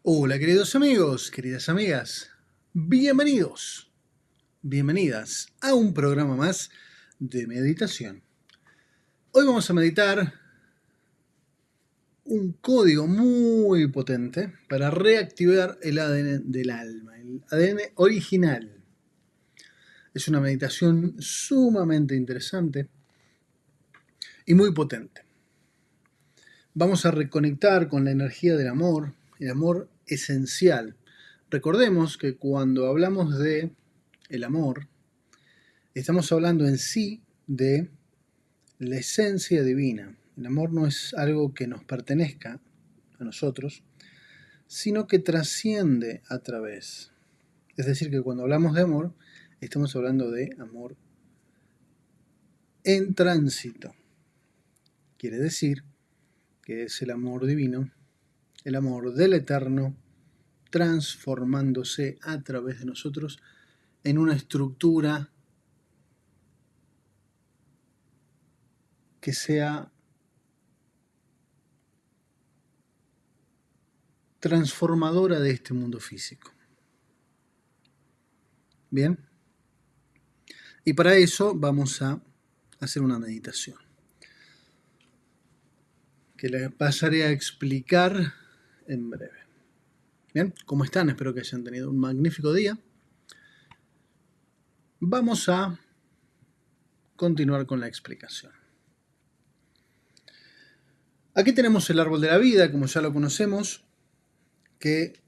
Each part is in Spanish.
Hola queridos amigos, queridas amigas, bienvenidos, bienvenidas a un programa más de meditación. Hoy vamos a meditar un código muy potente para reactivar el ADN del alma, el ADN original. Es una meditación sumamente interesante y muy potente. Vamos a reconectar con la energía del amor, el amor esencial. Recordemos que cuando hablamos de el amor, estamos hablando en sí de la esencia divina. El amor no es algo que nos pertenezca a nosotros, sino que trasciende a través. Es decir, que cuando hablamos de amor, estamos hablando de amor en tránsito. Quiere decir que es el amor divino, el amor del eterno, transformándose a través de nosotros en una estructura que sea transformadora de este mundo físico. Bien, y para eso vamos a hacer una meditación que les pasaré a explicar en breve. Bien, ¿cómo están? Espero que hayan tenido un magnífico día. Vamos a continuar con la explicación. Aquí tenemos el árbol de la vida, como ya lo conocemos, que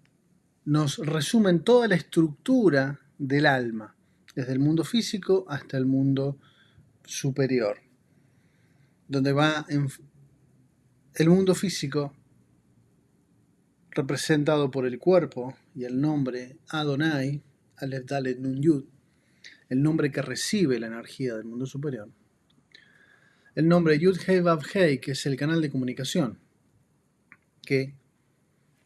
nos resumen toda la estructura del alma, desde el mundo físico hasta el mundo superior, donde va el mundo físico representado por el cuerpo y el nombre Adonai, Aleph Dalet Nun Yud, el nombre que recibe la energía del mundo superior. El nombre Yud Hei Vav Hei, que es el canal de comunicación, que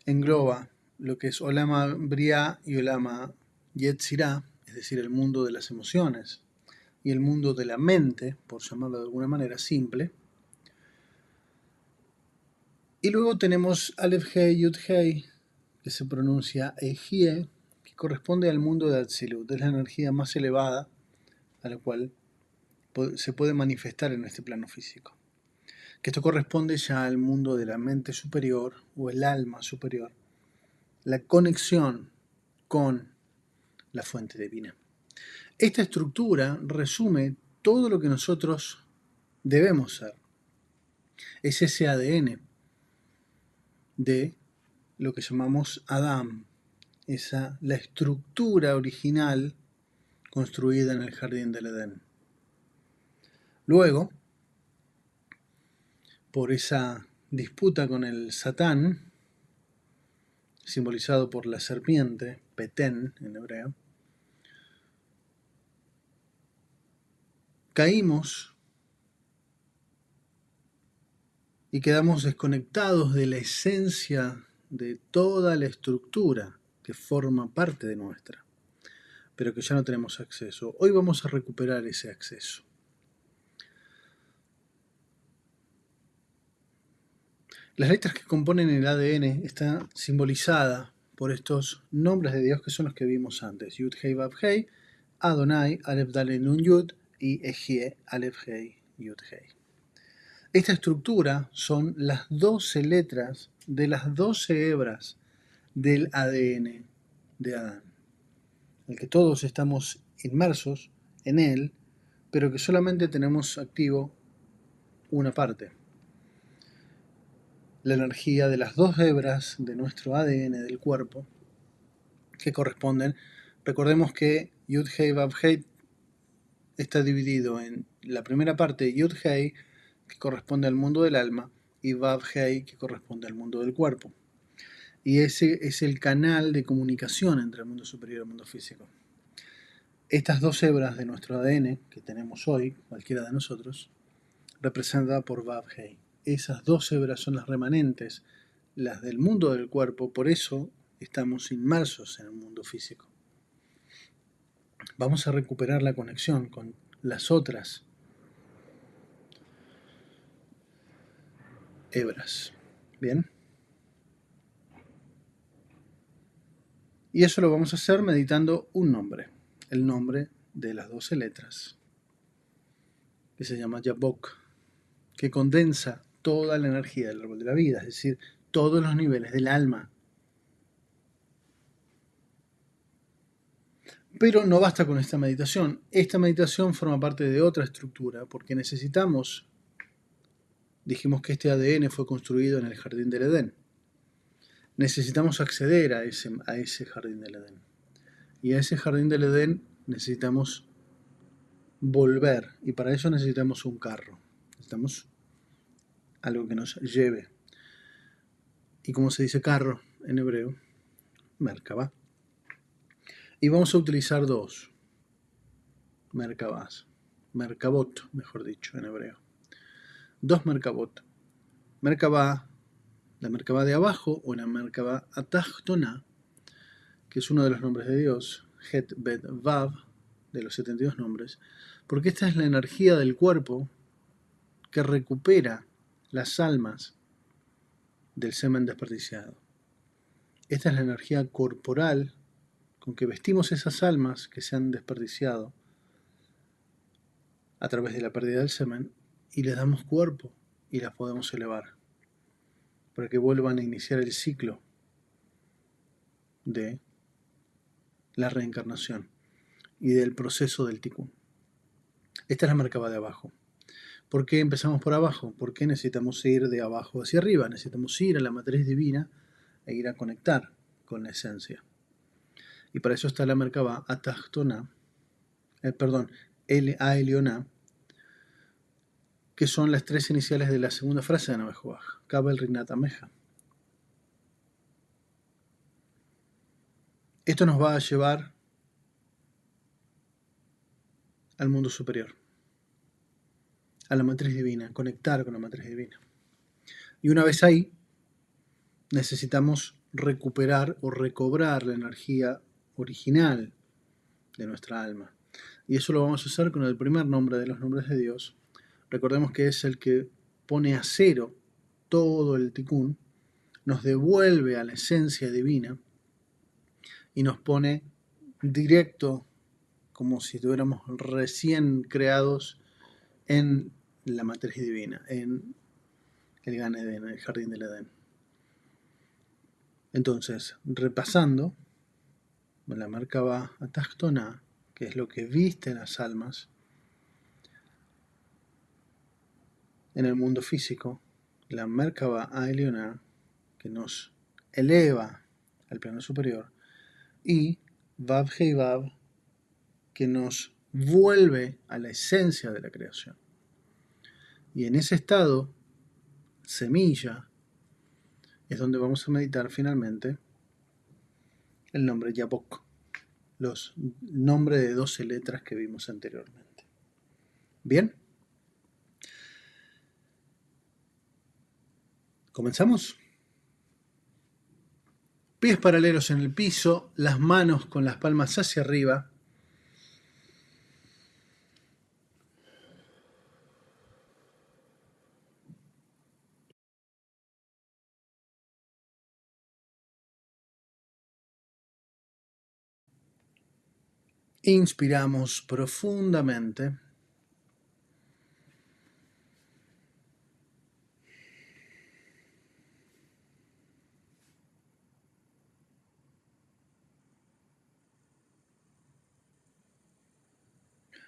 engloba lo que es Olama Briá y Olama Yetzirah, es decir, el mundo de las emociones y el mundo de la mente, por llamarlo de alguna manera simple. Y luego tenemos Aleph Hei Yud Hei, que se pronuncia Ejie, que corresponde al mundo de Atzilut, es la energía más elevada a la cual se puede manifestar en este plano físico. Que esto corresponde ya al mundo de la mente superior o el alma superior, la conexión con la fuente divina. Esta estructura resume todo lo que nosotros debemos ser. Es ese ADN de lo que llamamos Adam, la estructura original construida en el jardín del Edén. Luego, por esa disputa con el Satán, simbolizado por la serpiente, Petén en hebreo, caímos y quedamos desconectados de la esencia de toda la estructura que forma parte de nuestra, pero que ya no tenemos acceso. Hoy vamos a recuperar ese acceso. Las letras que componen el ADN están simbolizadas por estos nombres de Dios que son los que vimos antes. Yud Hei Vav Hei, Adonai, Aleph Dalet Nun Yud y Ejie, Aleph Hei Yud Hei. Esta estructura son las 12 letras de las 12 hebras del ADN de Adán, el que todos estamos inmersos en él, pero que solamente tenemos activo una parte. La energía de las 2 hebras de nuestro ADN del cuerpo, que corresponden, recordemos que Yud Hei Vav Hei está dividido en la primera parte Yud Hei, que corresponde al mundo del alma, y Vav Hei, que corresponde al mundo del cuerpo. Y ese es el canal de comunicación entre el mundo superior y el mundo físico. Estas 2 hebras de nuestro ADN que tenemos hoy, cualquiera de nosotros, representada por Vav Hei. Esas 2 hebras son las remanentes, las del mundo del cuerpo, por eso estamos inmersos en el mundo físico. Vamos a recuperar la conexión con las otras hebras. ¿Bien? Y eso lo vamos a hacer meditando un nombre, el nombre de las 12 letras, que se llama Yabok, que condensa toda la energía del árbol de la vida, es decir, todos los niveles del alma. Pero no basta con esta meditación. Esta meditación forma parte de otra estructura, porque dijimos que este ADN fue construido en el jardín del Edén. Necesitamos acceder a ese jardín del Edén. Y a ese jardín del Edén necesitamos volver. Y para eso necesitamos un carro. Necesitamos algo que nos lleve. Y como se dice carro en hebreo, Merkabah. Y vamos a utilizar dos Merkabahs. Merkabot, mejor dicho, en hebreo. Dos Merkabot. Merkabah, la Merkabah de abajo, o la Merkabah Atachtona, que es uno de los nombres de Dios, Het Bet Vav, de los 72 nombres, porque esta es la energía del cuerpo que recupera las almas del semen desperdiciado. Esta es la energía corporal con que vestimos esas almas que se han desperdiciado a través de la pérdida del semen y les damos cuerpo y las podemos elevar para que vuelvan a iniciar el ciclo de la reencarnación y del proceso del tikkun. Esta es la Merkabah de abajo. ¿Por qué empezamos por abajo? Porque necesitamos ir de abajo hacia arriba, necesitamos ir a la matriz divina e ir a conectar con la esencia. Y para eso está la Merkabah Atachtona, A Elioná, que son las tres iniciales de la segunda frase de Navejoaj, Kabel Rinat Ameja. Esto nos va a llevar al mundo superior, a la matriz divina, conectar con la matriz divina. Y una vez ahí, necesitamos recuperar o recobrar la energía original de nuestra alma. Y eso lo vamos a hacer con el primer nombre de los nombres de Dios. Recordemos que es el que pone a cero todo el tikkun, nos devuelve a la esencia divina y nos pone directo, como si estuviéramos recién creados en la matriz divina, en el Gan Eden, el jardín del Edén. Entonces, repasando, la Merkabah Atachtona, que es lo que viste las almas en el mundo físico, la Merkabah Elioná, que nos eleva al plano superior, y Vav Hei Vav, que nos vuelve a la esencia de la creación. Y en ese estado, semilla, es donde vamos a meditar finalmente el nombre Yabok, los nombres de 12 letras que vimos anteriormente. ¿Bien? ¿Comenzamos? Pies paralelos en el piso, las manos con las palmas hacia arriba. Inspiramos profundamente.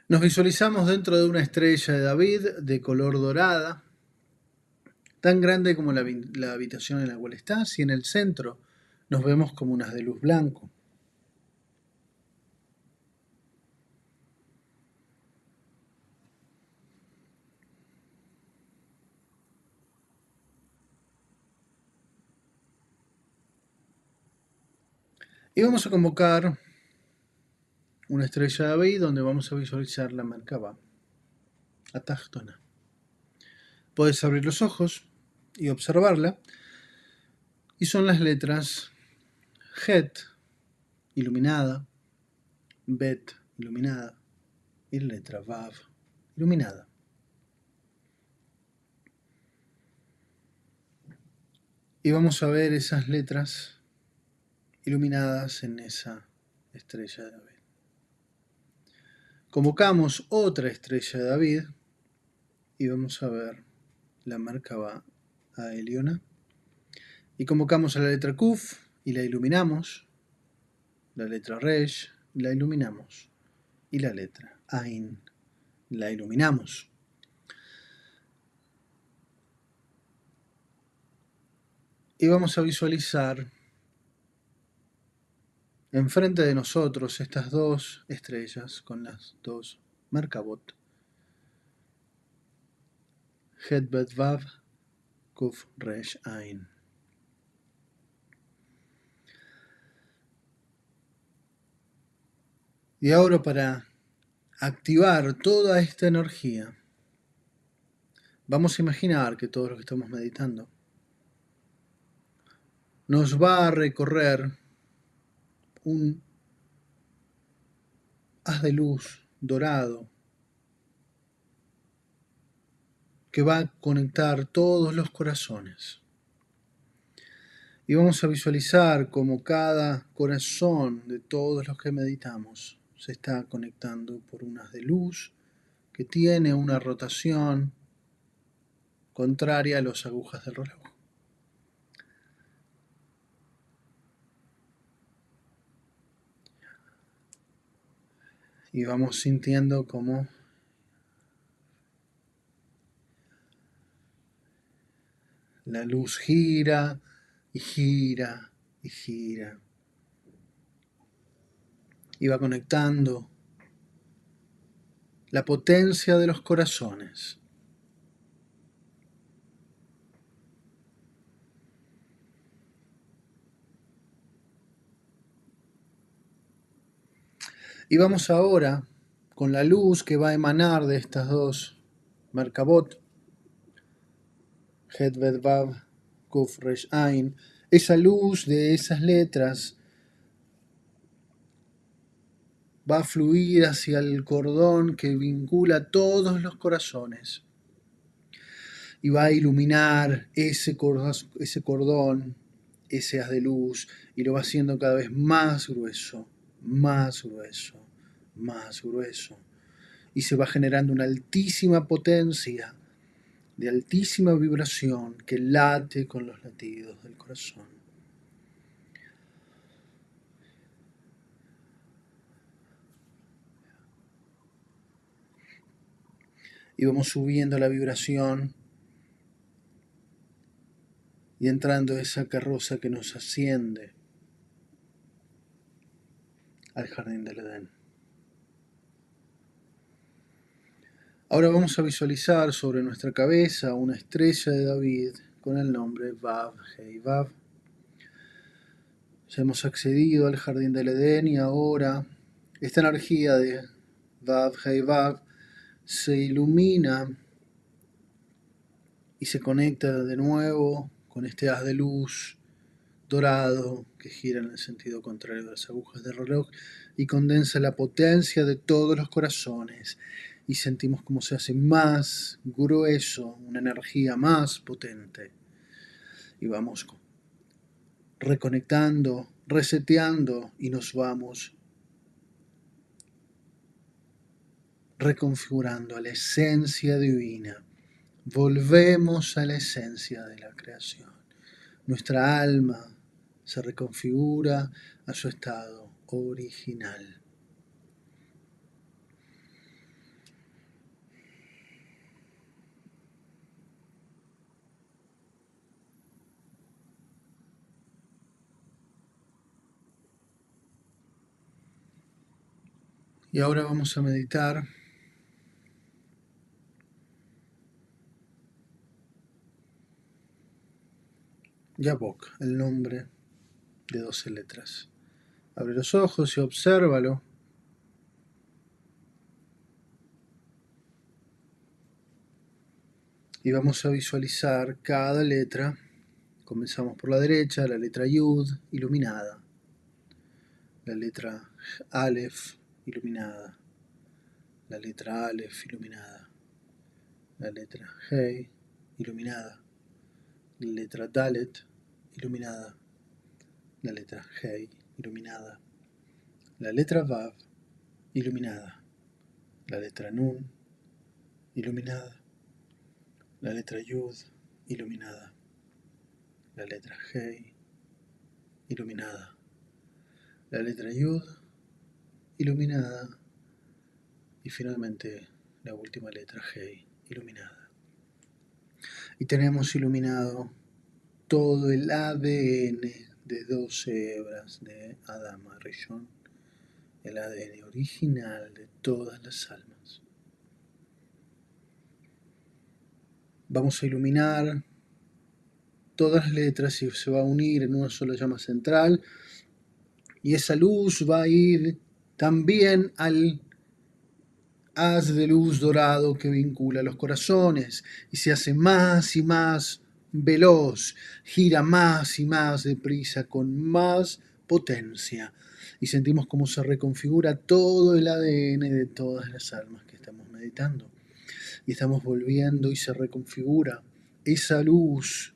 Nos visualizamos dentro de una estrella de David de color dorada, tan grande como la habitación en la cual estás, y en el centro nos vemos como unas de luz blanco. Y vamos a convocar una estrella de David donde vamos a visualizar la Merkabah Atachtona. Puedes abrir los ojos y observarla, y son las letras Het, iluminada, Bet, iluminada, y la letra Vav, iluminada. Y vamos a ver esas letras iluminadas en esa estrella de David. Convocamos otra estrella de David y vamos a ver la Merkabah Eliona. Y convocamos a la letra Kuf y la iluminamos, la letra Resh la iluminamos y la letra Ain la iluminamos. Y vamos a visualizar enfrente de nosotros estas dos estrellas con las dos Merkabot. Het Bet Vav Kuf Resh Ain. Y ahora, para activar toda esta energía, vamos a imaginar que todo lo que estamos meditando nos va a recorrer un haz de luz dorado que va a conectar todos los corazones. Y vamos a visualizar cómo cada corazón de todos los que meditamos se está conectando por un haz de luz que tiene una rotación contraria a las agujas del reloj. Y vamos sintiendo cómo la luz gira y gira y gira. Y va conectando la potencia de los corazones. Y vamos ahora, con la luz que va a emanar de estas dos Merkabot, Het Bet Vav Kuf Resh Ain, esa luz de esas letras va a fluir hacia el cordón que vincula todos los corazones y va a iluminar ese cordón, ese haz de luz, y lo va haciendo cada vez más grueso, más grueso, más grueso. Y se va generando una altísima potencia, de altísima vibración, que late con los latidos del corazón. Y vamos subiendo la vibración y entrando esa carroza que nos asciende al jardín del Edén. Ahora vamos a visualizar sobre nuestra cabeza una estrella de David con el nombre Vav Hei Vav. Ya hemos accedido al jardín del Edén y ahora esta energía de Vav Hei Vav se ilumina y se conecta de nuevo con este haz de luz dorado que gira en el sentido contrario de las agujas del reloj y condensa la potencia de todos los corazones, y sentimos como se hace más grueso, una energía más potente, y vamos reconectando, reseteando, y nos vamos reconfigurando a la esencia divina. Volvemos a la esencia de la creación. Nuestra alma se reconfigura a su estado original. Y ahora vamos a meditar Yabok, el nombre de 12 letras. Abre los ojos y obsérvalo. Y vamos a visualizar cada letra. Comenzamos por la derecha, la letra Yud, iluminada. La letra Aleph, iluminada. La letra Aleph, iluminada. La letra Hei, iluminada. La letra Dalet, iluminada. la letra Hei, iluminada, la letra Vav, iluminada, la letra Nun, iluminada, la letra Yud, iluminada, la letra Hei, iluminada, la letra Yud, iluminada, y finalmente la última letra Hei, iluminada. Y tenemos iluminado todo el ADN de 12 hebras de Adama Rishon, el ADN original de todas las almas. Vamos a iluminar todas las letras y se va a unir en una sola llama central, y esa luz va a ir también al haz de luz dorado que vincula los corazones y se hace más y más veloz, gira más y más deprisa, con más potencia, y sentimos cómo se reconfigura todo el ADN de todas las almas que estamos meditando, y estamos volviendo y se reconfigura esa luz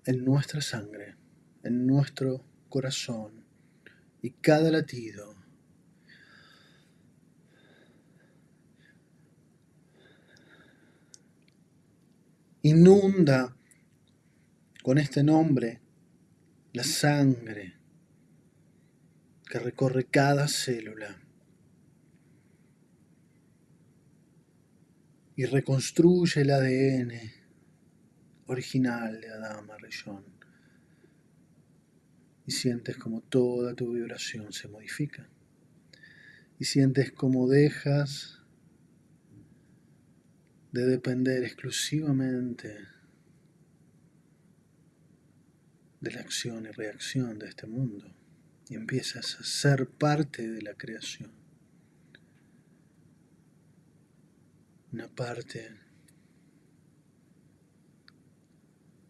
en nuestra sangre, en nuestro corazón, y cada latido inunda con este nombre la sangre que recorre cada célula y reconstruye el ADN original de Adama Rishon, y sientes como toda tu vibración se modifica, y sientes como dejas de depender exclusivamente de la acción y reacción de este mundo, y empiezas a ser parte de la creación, una parte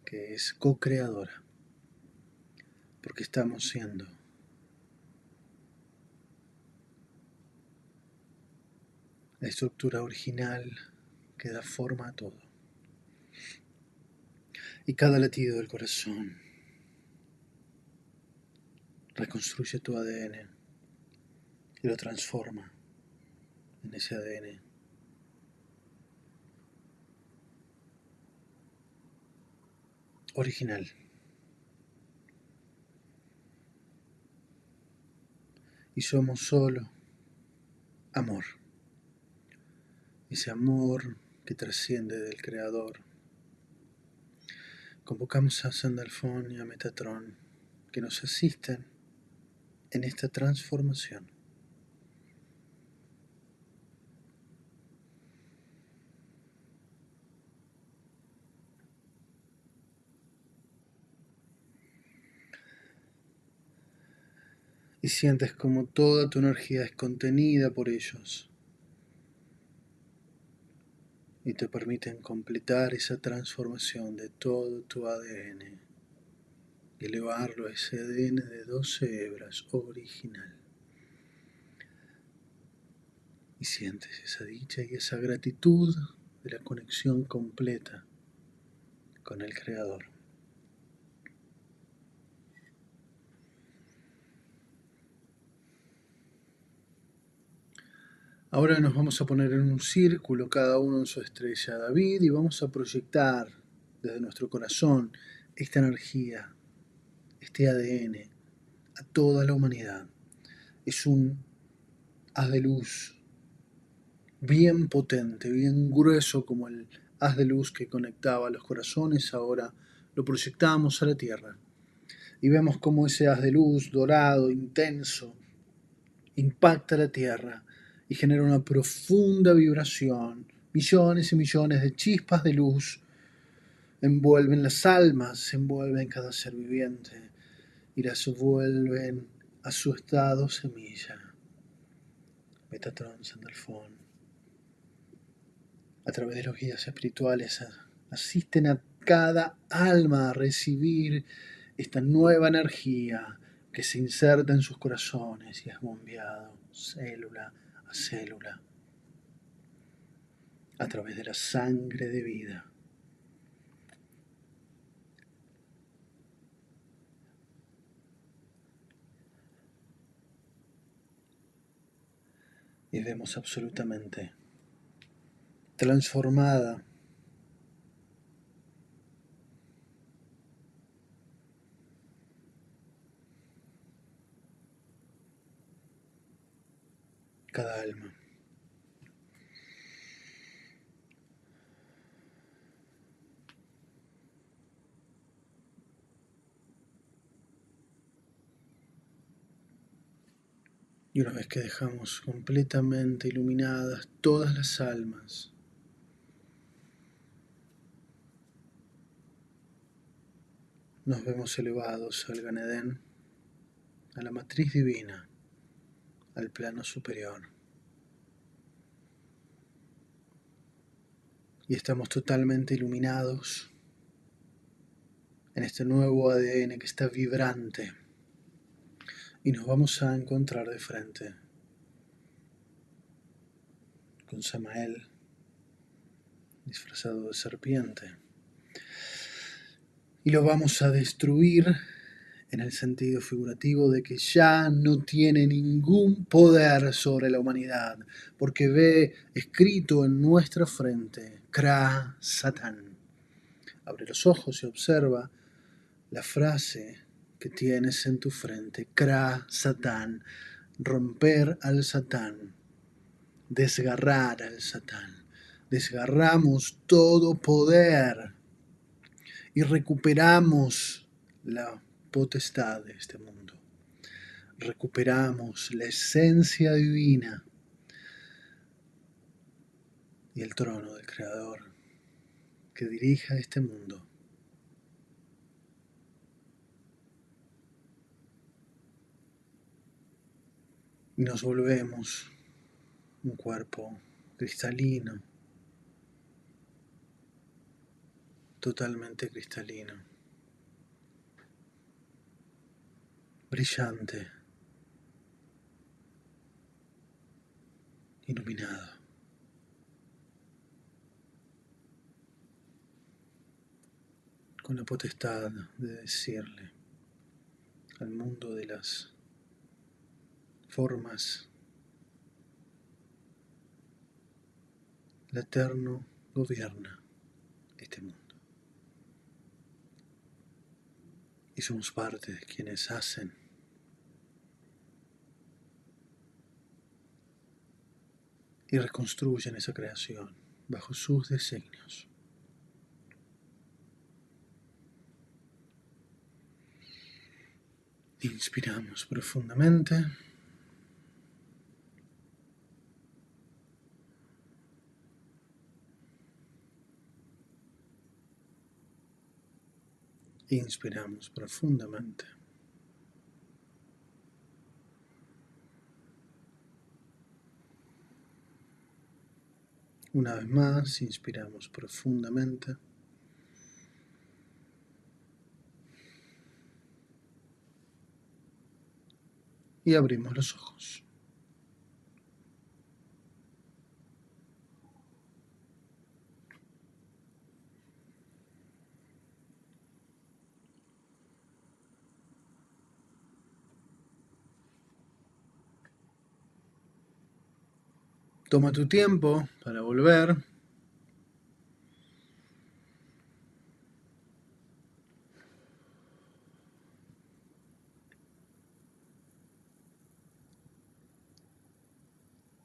que es co-creadora, porque estamos siendo la estructura original que da forma a todo. Y cada latido del corazón reconstruye tu ADN y lo transforma en ese ADN original. Y somos solo amor. Ese amor que trasciende del Creador. Convocamos a Sandalfón y a Metatron que nos asisten en esta transformación. Y sientes como toda tu energía es contenida por ellos y te permiten completar esa transformación de todo tu ADN y elevarlo a ese ADN de 12 hebras original. Y sientes esa dicha y esa gratitud de la conexión completa con el Creador. Ahora nos vamos a poner en un círculo, cada uno en su estrella David, y vamos a proyectar desde nuestro corazón esta energía, este ADN, a toda la humanidad. Es un haz de luz bien potente, bien grueso, como el haz de luz que conectaba los corazones. Ahora lo proyectamos a la tierra y vemos cómo ese haz de luz dorado, intenso, impacta la tierra y genera una profunda vibración. Millones y millones de chispas de luz envuelven las almas, envuelven cada ser viviente y las vuelven a su estado semilla. Metatron, Sandalfón, a través de los guías espirituales, asisten a cada alma a recibir esta nueva energía que se inserta en sus corazones y es bombeado célula a célula a través de la sangre de vida. y vemos absolutamente transformada cada alma. Y una vez que dejamos completamente iluminadas todas las almas, nos vemos elevados al Gan Edén, a la matriz divina, al plano superior. Y estamos totalmente iluminados en este nuevo ADN que está vibrante. Y nos vamos a encontrar de frente con Samael, disfrazado de serpiente. Y lo vamos a destruir en el sentido figurativo de que ya no tiene ningún poder sobre la humanidad, porque ve escrito en nuestra frente, Kra Satán. Abre los ojos y observa la frase que tienes en tu frente, Kra Satán, romper al Satán, desgarrar al Satán. Desgarramos todo poder y recuperamos la potestad de este mundo. Recuperamos la esencia divina y el trono del Creador que dirija este mundo. Y nos volvemos un cuerpo cristalino, totalmente cristalino, brillante, iluminado. Con la potestad de decirle al mundo de las formas, el Eterno gobierna este mundo. Y somos parte de quienes hacen y reconstruyen esa creación bajo sus designios. Inspiramos profundamente. Inspiramos profundamente. Una vez más, inspiramos profundamente. Y abrimos los ojos. Toma tu tiempo para volver.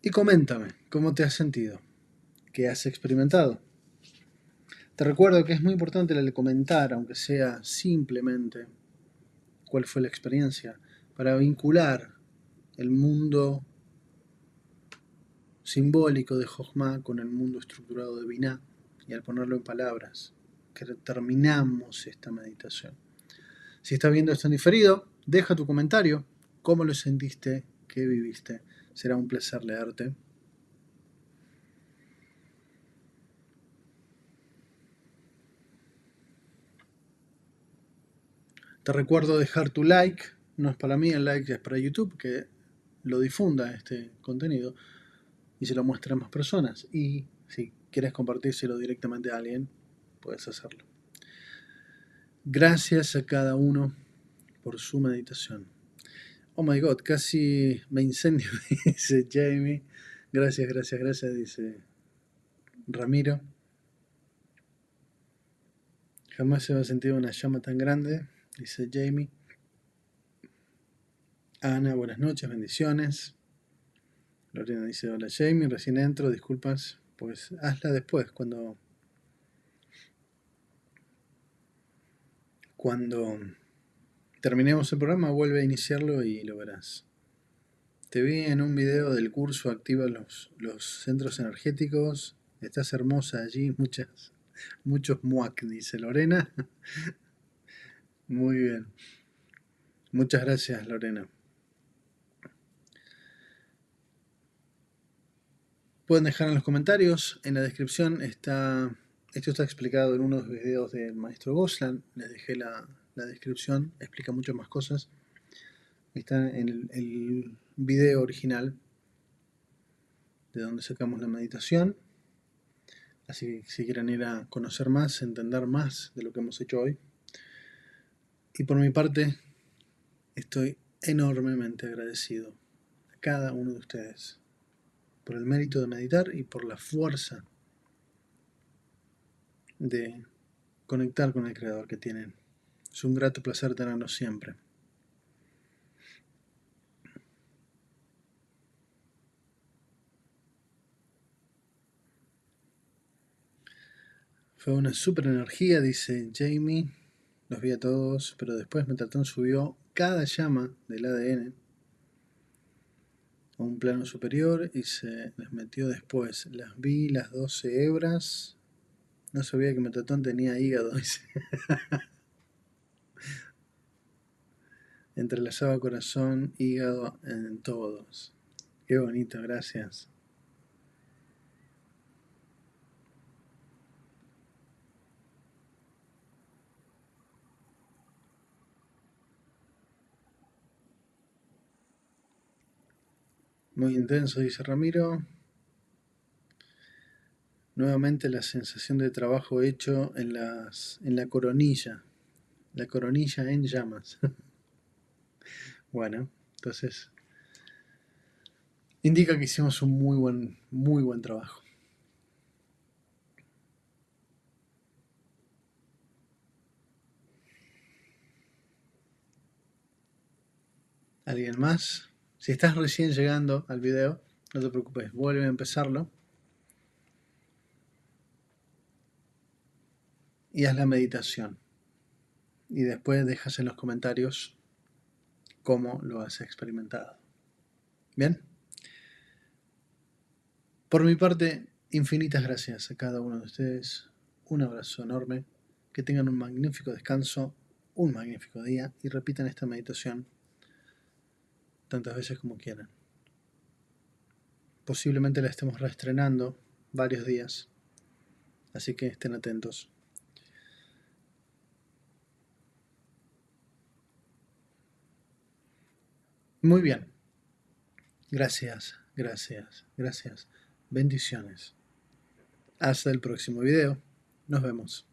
Y coméntame, ¿cómo te has sentido? ¿Qué has experimentado? Te recuerdo que es muy importante el comentar, aunque sea simplemente, cuál fue la experiencia, para vincular el mundo simbólico de Jochma con el mundo estructurado de Binah, y al ponerlo en palabras, que terminamos esta meditación. Si estás viendo esto en diferido, deja tu comentario, cómo lo sentiste, qué viviste. Será un placer leerte. Te recuerdo dejar tu like, no es para mí, el like es para YouTube, que lo difunda este contenido y se lo muestre a más personas. Y si quieres compartírselo directamente a alguien, puedes hacerlo. Gracias a cada uno por su meditación. Oh my God, casi me incendio, dice Jamie. Gracias, gracias, gracias, dice Ramiro. Jamás se va a sentir una llama tan grande, dice Jamie. Ana, buenas noches, bendiciones. Lorena dice, hola Jamie, recién entro, disculpas. Pues hazla después, cuando terminemos el programa, vuelve a iniciarlo y lo verás. Te vi en un video del curso Activa los centros energéticos. Estás hermosa allí, muchos muac, dice Lorena. Muy bien. Muchas gracias, Lorena. Pueden dejar en los comentarios, en la descripción esto está explicado en unos videos del maestro Goslan, les dejé la descripción, explica muchas más cosas. Está en el video original de donde sacamos la meditación. Así que si quieren ir a conocer más, entender más de lo que hemos hecho hoy. Y por mi parte, estoy enormemente agradecido a cada uno de ustedes por el mérito de meditar y por la fuerza de conectar con el Creador que tienen. Es un grato placer tenerlos siempre. Fue una super energía, dice Jamie. Los vi a todos, pero después Metatron subió cada llama del ADN a un plano superior y se las metió después. Las vi, las 12 hebras. No sabía que Metatron tenía hígado, dice. Entrelazaba corazón, hígado en todos. Qué bonito, gracias. Muy intenso, dice Ramiro. Nuevamente la sensación de trabajo hecho en la coronilla. La coronilla en llamas. Bueno, entonces indica que hicimos un muy buen trabajo. ¿Alguien más? Si estás recién llegando al video, no te preocupes, vuelve a empezarlo y haz la meditación. Y después dejas en los comentarios cómo lo has experimentado. ¿Bien? Por mi parte, infinitas gracias a cada uno de ustedes. Un abrazo enorme. Que tengan un magnífico descanso, un magnífico día y repitan esta meditación tantas veces como quieran. Posiblemente la estemos reestrenando varios días, así que estén atentos. Muy bien. Gracias, gracias, gracias. Bendiciones. Hasta el próximo video. Nos vemos.